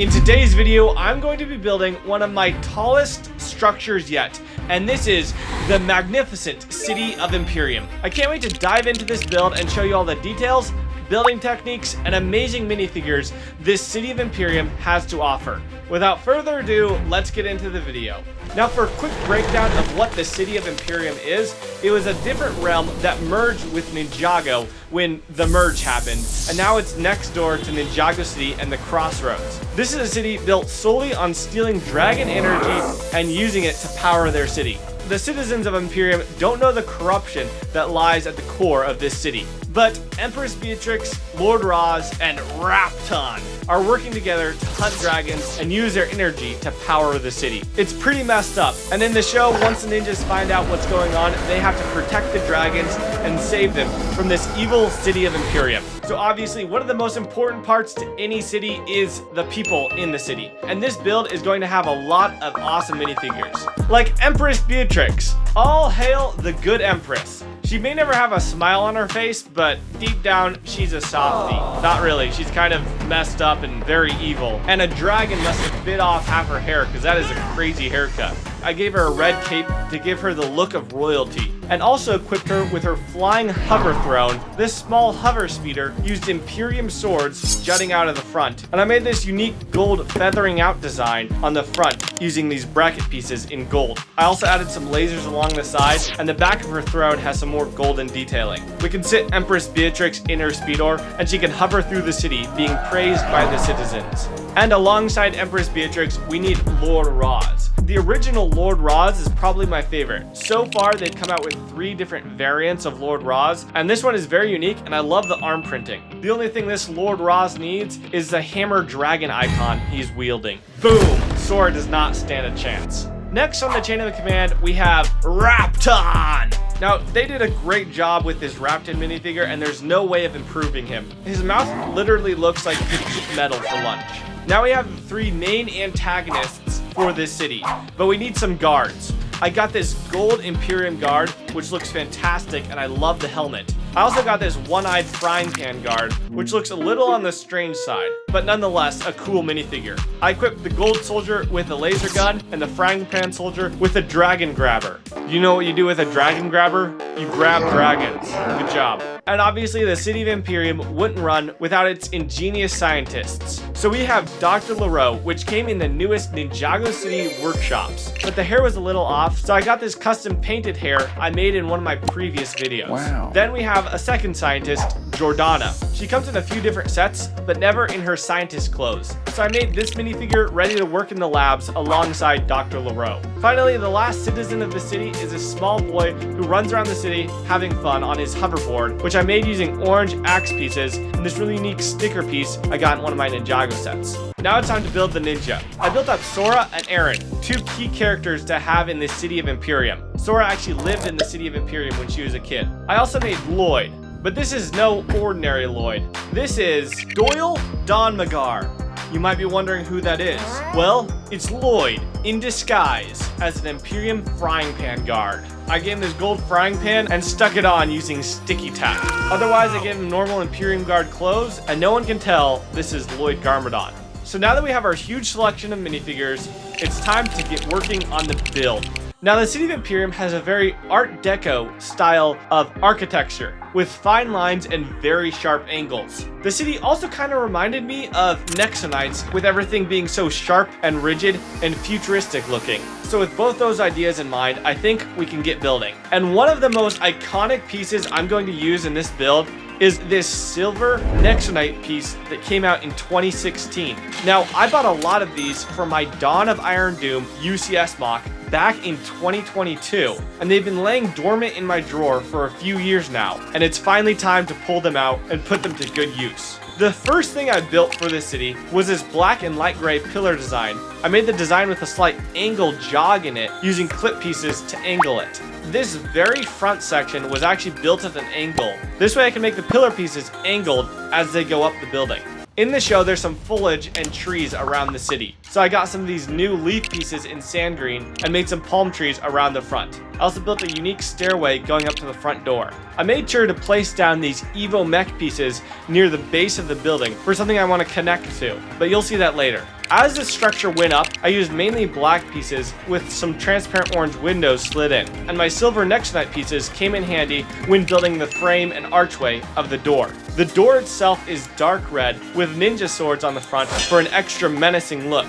In today's video, I'm going to be building one of my tallest structures yet, and this is the magnificent City of Imperium. I can't wait to dive into this build and show you all the details, building techniques, and amazing minifigures this City of Imperium has to offer. Without further ado, let's get into the video. Now for a quick breakdown of what the City of Imperium is, it was a different realm that merged with Ninjago when the merge happened, and now it's next door to Ninjago City and the Crossroads. This is a city built solely on stealing dragon energy and using it to power their city. The citizens of Imperium don't know the corruption that lies at the core of this city. But Empress Beatrix, Lord Roz, and Rapton are working together to hunt dragons and use their energy to power the city. It's pretty messed up, and in the show, once the ninjas find out what's going on, they have to protect the dragons and save them from this evil City of Imperium. So obviously, one of the most important parts to any city is the people in the city. And this build is going to have a lot of awesome minifigures. Like Empress Beatrix. All hail the good Empress. She may never have a smile on her face, but deep down, she's a softie. Not really, she's kind of messed up and very evil. And a dragon must have bit off half her hair, because that is a crazy haircut. I gave her a red cape to give her the look of royalty, and also equipped her with her flying hover throne. This small hover speeder used Imperium swords jutting out of the front, and I made this unique gold feathering out design on the front using these bracket pieces in gold. I also added some lasers along the side, and the back of her throne has some more golden detailing. We can sit Empress Beatrix in her speedor, and she can hover through the city, being praised by the citizens. And alongside Empress Beatrix, we need Lord Roz. The original Lord Roz is probably my favorite. So far, they've come out with 3 different variants of Lord Roz, and this one is very unique, and I love the arm printing. The only thing this Lord Roz needs is the hammer dragon icon he's wielding. Boom! Sora does not stand a chance. Next on the chain of command, we have Rapton! Now, they did a great job with this Rapton minifigure, and there's no way of improving him. His mouth literally looks like he could eat metal for lunch. Now we have the 3 main antagonists for this city, but we need some guards. I got this gold Imperium guard, which looks fantastic, and I love the helmet. I also got this one-eyed frying pan guard, which looks a little on the strange side, but nonetheless a cool minifigure. I equipped the gold soldier with a laser gun and the frying pan soldier with a dragon grabber. You know what you do with a dragon grabber? You grab dragons. Good job. And obviously the City of Imperium wouldn't run without its ingenious scientists. So we have Dr. LaRoe, which came in the newest Ninjago City workshops. But the hair was a little off, so I got this custom painted hair I made in one of my previous videos. Wow. Then we have a second scientist, Jordana. She comes in a few different sets, but never in her scientist clothes. So I made this minifigure ready to work in the labs alongside Dr. LaRoe. Finally, the last citizen of the city is a small boy who runs around the city having fun on his hoverboard, which I made using orange axe pieces and this really unique sticker piece I got in one of my Ninjago sets. Now it's time to build the ninja. I built up Sora and Aaron, 2 key characters to have in the City of Imperium. Sora actually lived in the City of Imperium when she was a kid. I also made Lloyd, but this is no ordinary Lloyd. This is Doyle Don Magar. You might be wondering who that is. Well, it's Lloyd in disguise as an Imperium frying pan guard. I gave him this gold frying pan and stuck it on using sticky tack. Otherwise, I gave him normal Imperium guard clothes, and no one can tell this is Lloyd Garmadon. So now that we have our huge selection of minifigures, it's time to get working on the build. Now, the City of Imperium has a very Art Deco style of architecture with fine lines and very sharp angles. The city also kind of reminded me of Nexonites, with everything being so sharp and rigid and futuristic looking. So with both those ideas in mind, I think we can get building. And one of the most iconic pieces I'm going to use in this build is this silver Nexonite piece that came out in 2016. Now, I bought a lot of these for my Dawn of Iron Doom UCS MOC back in 2022, and they've been laying dormant in my drawer for a few years now, and it's finally time to pull them out and put them to good use. The first thing I built for this city was this black and light gray pillar design. I made the design with a slight angled jog in it using clip pieces to angle it. This very front section was actually built at an angle. This way I can make the pillar pieces angled as they go up the building. In the show, there's some foliage and trees around the city. So I got some of these new leaf pieces in sand green and made some palm trees around the front. I also built a unique stairway going up to the front door. I made sure to place down these Evo mech pieces near the base of the building for something I want to connect to, but you'll see that later. As the structure went up, I used mainly black pieces with some transparent orange windows slid in, and my silver Nexonite pieces came in handy when building the frame and archway of the door. The door itself is dark red with ninja swords on the front for an extra menacing look.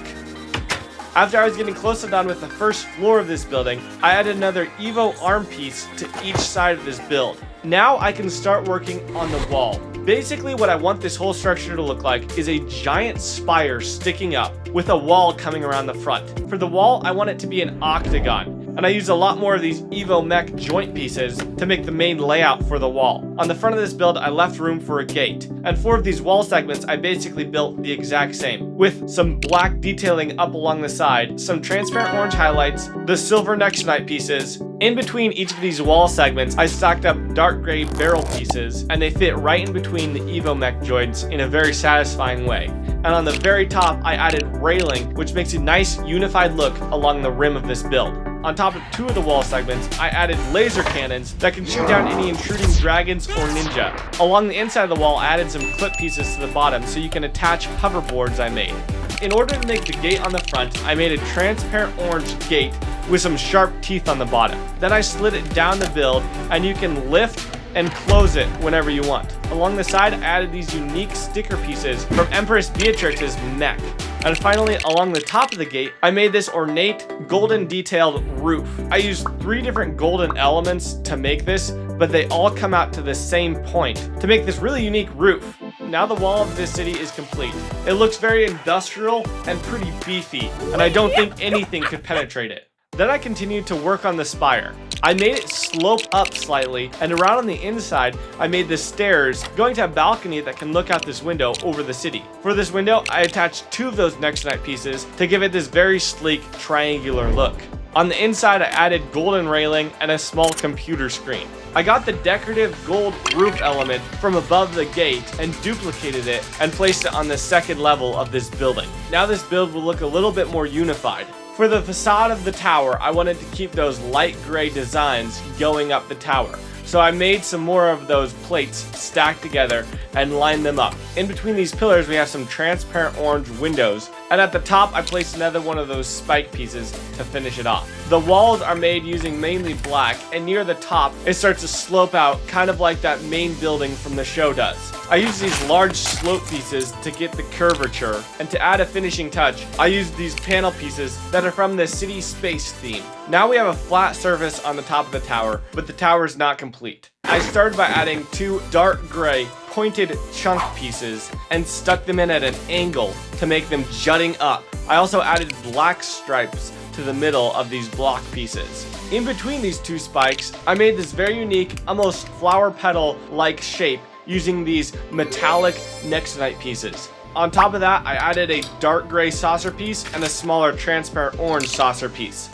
After I was getting close to done with the first floor of this building, I added another Evo arm piece to each side of this build. Now I can start working on the wall. Basically what I want this whole structure to look like is a giant spire sticking up with a wall coming around the front. For the wall, I want it to be an octagon, and I used a lot more of these Evo mech joint pieces to make the main layout for the wall. On the front of this build, I left room for a gate, and 4 of these wall segments I basically built the exact same, with some black detailing up along the side, some transparent orange highlights, the silver Nexonite pieces. In between each of these wall segments, I stacked up dark gray barrel pieces, and they fit right in between the Evo mech joints in a very satisfying way. And on the very top, I added railing, which makes a nice unified look along the rim of this build. On top of 2 of the wall segments, I added laser cannons that can shoot down any intruding dragons or ninja. Along the inside of the wall, I added some clip pieces to the bottom so you can attach hoverboards I made. In order to make the gate on the front, I made a transparent orange gate with some sharp teeth on the bottom. Then I slid it down the build, and you can lift and close it whenever you want. Along the side, I added these unique sticker pieces from Empress Beatrix's mech. And finally, along the top of the gate, I made this ornate golden detailed roof. I used 3 different golden elements to make this, but they all come out to the same point to make this really unique roof. Now the wall of this city is complete. It looks very industrial and pretty beefy, and I don't think anything could penetrate it. Then I continued to work on the spire. I made it slope up slightly, and around on the inside, I made the stairs going to a balcony that can look out this window over the city. For this window, I attached 2 of those Nexonite pieces to give it this very sleek triangular look. On the inside, I added golden railing and a small computer screen. I got the decorative gold roof element from above the gate and duplicated it and placed it on the second level of this building. Now this build will look a little bit more unified. For the facade of the tower, I wanted to keep those light gray designs going up the tower. So I made some more of those plates stacked together and lined them up. In between these pillars, we have some transparent orange windows. And at the top, I placed another one of those spike pieces to finish it off. The walls are made using mainly black, and near the top, it starts to slope out, kind of like that main building from the show does. I use these large slope pieces to get the curvature, and to add a finishing touch, I used these panel pieces that are from the city space theme. Now we have a flat surface on the top of the tower, but the tower is not complete. I started by adding 2 dark gray pointed chunk pieces and stuck them in at an angle to make them jutting up. I also added black stripes to the middle of these block pieces. In between these 2 spikes, I made this very unique, almost flower petal-like shape using these metallic Nexonite pieces. On top of that, I added a dark gray saucer piece and a smaller transparent orange saucer piece.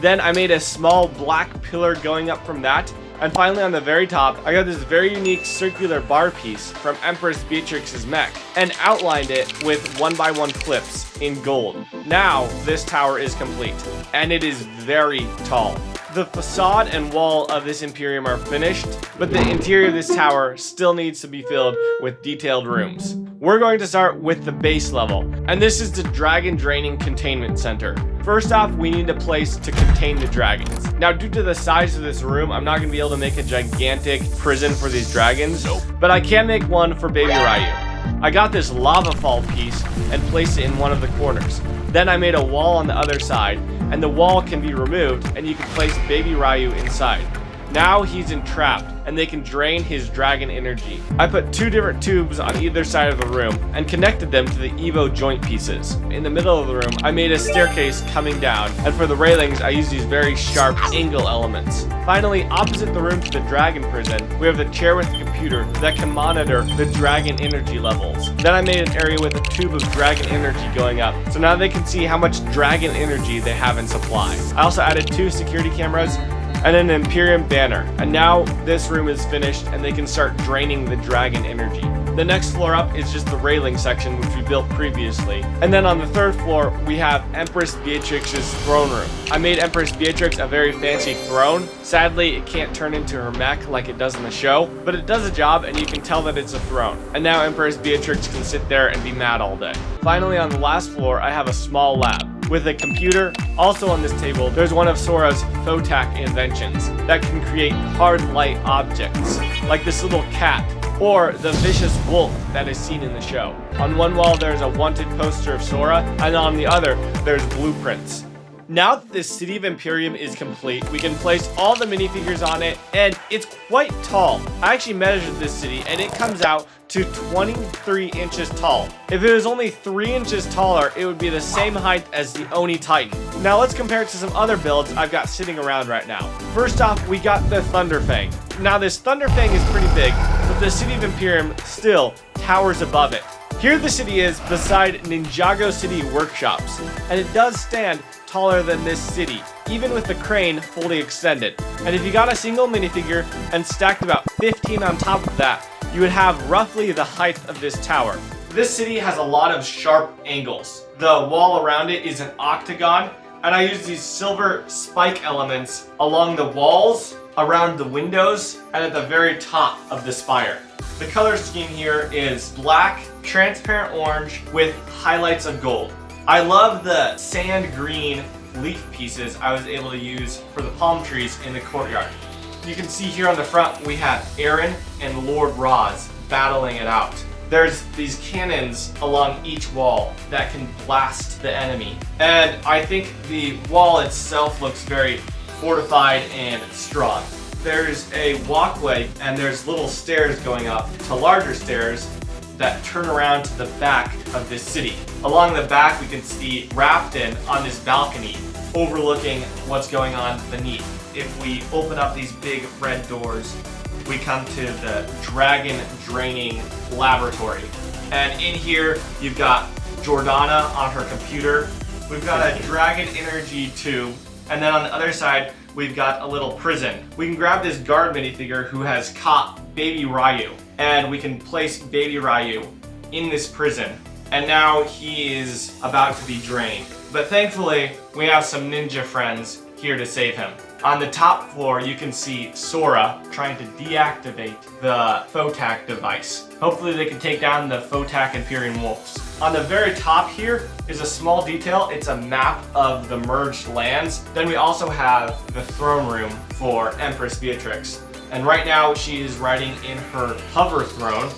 Then I made a small black pillar going up from that. And finally on the very top, I got this very unique circular bar piece from Empress Beatrix's mech and outlined it with 1x1 clips in gold. Now this tower is complete, and it is very tall. The facade and wall of this Imperium are finished, but the interior of this tower still needs to be filled with detailed rooms. We're going to start with the base level, and this is the Dragon Draining Containment Center. First off, we need a place to contain the dragons. Now, due to the size of this room, I'm not going to be able to make a gigantic prison for these dragons, but I can make one for Baby Ryu. I got this lava fall piece and placed it in one of the corners. Then I made a wall on the other side, and the wall can be removed, and you can place Baby Ryu inside. Now he's entrapped, and they can drain his dragon energy. I put 2 different tubes on either side of the room and connected them to the Evo joint pieces. In the middle of the room, I made a staircase coming down, and for the railings, I used these very sharp angle elements. Finally, opposite the room to the dragon prison, we have the chair with the computer that can monitor the dragon energy levels. Then I made an area with a tube of dragon energy going up, so now they can see how much dragon energy they have in supply. I also added 2 security cameras and an Imperium banner. And now this room is finished and they can start draining the dragon energy. The next floor up is just the railing section, which we built previously. And then on the third floor, we have Empress Beatrix's throne room. I made Empress Beatrix a very fancy throne. Sadly, it can't turn into her mech like it does in the show, but it does a job and you can tell that it's a throne. And now Empress Beatrix can sit there and be mad all day. Finally, on the last floor, I have a small lab with a computer. Also on this table, there's one of Sora's Photak inventions that can create hard light objects, like this little cat, or the vicious wolf that is seen in the show. On one wall, there's a wanted poster of Sora, and on the other, there's blueprints. Now that this City of Imperium is complete, we can place all the minifigures on it, and it's quite tall. I actually measured this city, and it comes out to 23 inches tall. If it was only 3 inches taller, it would be the same height as the Oni Titan. Now let's compare it to some other builds I've got sitting around right now. First off, we got the Thunderfang. Now this Thunderfang is pretty big, but the City of Imperium still towers above it. Here the city is beside Ninjago City workshops, and it does stand taller than this city, even with the crane fully extended. And if you got a single minifigure and stacked about 15 on top of that, you would have roughly the height of this tower. This city has a lot of sharp angles. The wall around it is an octagon, and I use these silver spike elements along the walls, around the windows, and at the very top of the spire. The color scheme here is black, transparent orange with highlights of gold. I love the sand green leaf pieces I was able to use for the palm trees in the courtyard. You can see here on the front we have Aaron and Lord Roz battling it out. There's these cannons along each wall that can blast the enemy. And I think the wall itself looks very fortified and strong. There's a walkway and there's little stairs going up to larger stairs that turn around to the back of this city. Along the back we can see Rafton on this balcony overlooking what's going on beneath. If we open up these big red doors, we come to the dragon draining laboratory. And in here you've got Jordana on her computer. We've got a dragon energy tube, and then on the other side we've got a little prison. We can grab this guard minifigure who has caught Baby Ryu, and we can place Baby Ryu in this prison. And now he is about to be drained. But thankfully, we have some ninja friends here to save him. On the top floor, you can see Sora trying to deactivate the Photak device. Hopefully they can take down the Photak Imperium wolves. On the very top here is a small detail. It's a map of the merged lands. Then we also have the throne room for Empress Beatrix. And right now she is riding in her hover throne,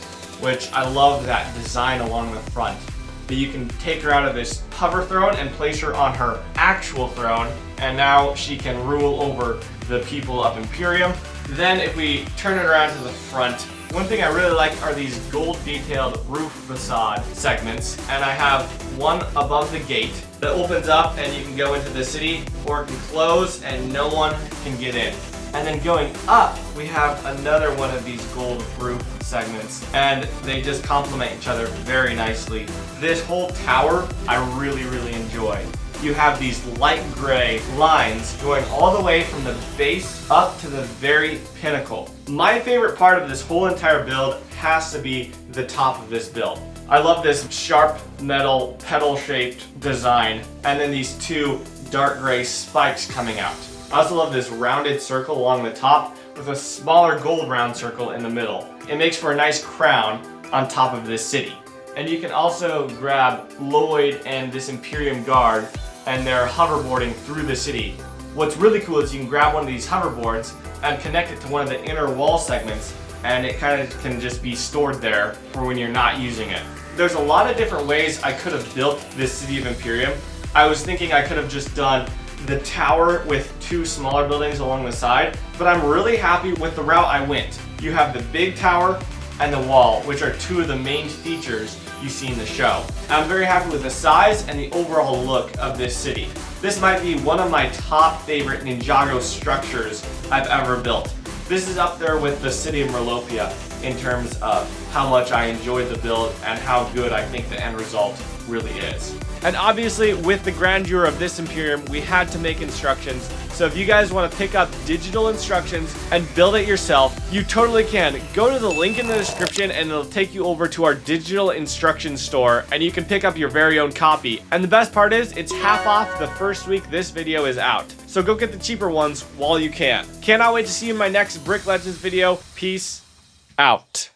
which I love that design along the front. But you can take her out of this hover throne and place her on her actual throne, and now she can rule over the people of Imperium. Then if we turn it around to the front, one thing I really like are these gold detailed roof facade segments, and I have one above the gate that opens up and you can go into the city, or it can close and no one can get in. And then going up, we have another one of these gold roof segments, and they just complement each other very nicely. This whole tower, I really enjoy. You have these light gray lines going all the way from the base up to the very pinnacle. My favorite part of this whole entire build has to be the top of this build. I love this sharp metal petal-shaped design, and then these two dark gray spikes coming out. I also love this rounded circle along the top with a smaller gold round circle in the middle. It makes for a nice crown on top of this city. And you can also grab Lloyd and this Imperium guard, and they're hoverboarding through the city. What's really cool is you can grab one of these hoverboards and connect it to one of the inner wall segments, and it kind of can just be stored there for when you're not using it. There's a lot of different ways I could have built this City of Imperium. I was thinking I could have just done the tower with two smaller buildings along the side, but I'm really happy with the route I went. You have the big tower and the wall, which are two of the main features you see in the show. I'm very happy with the size and the overall look of this city. This might be one of my top favorite Ninjago structures I've ever built. This is up there with the City of Merlopia in terms of how much I enjoyed the build and how good I think the end result really is. And obviously, with the grandeur of this Imperium, we had to make instructions. So if you guys want to pick up digital instructions and build it yourself, you totally can. Go to the link in the description and it'll take you over to our digital instruction store and you can pick up your very own copy. And the best part is, it's half off the first week this video is out. So go get the cheaper ones while you can. Cannot wait to see you in my next Brick Legends video. Peace out.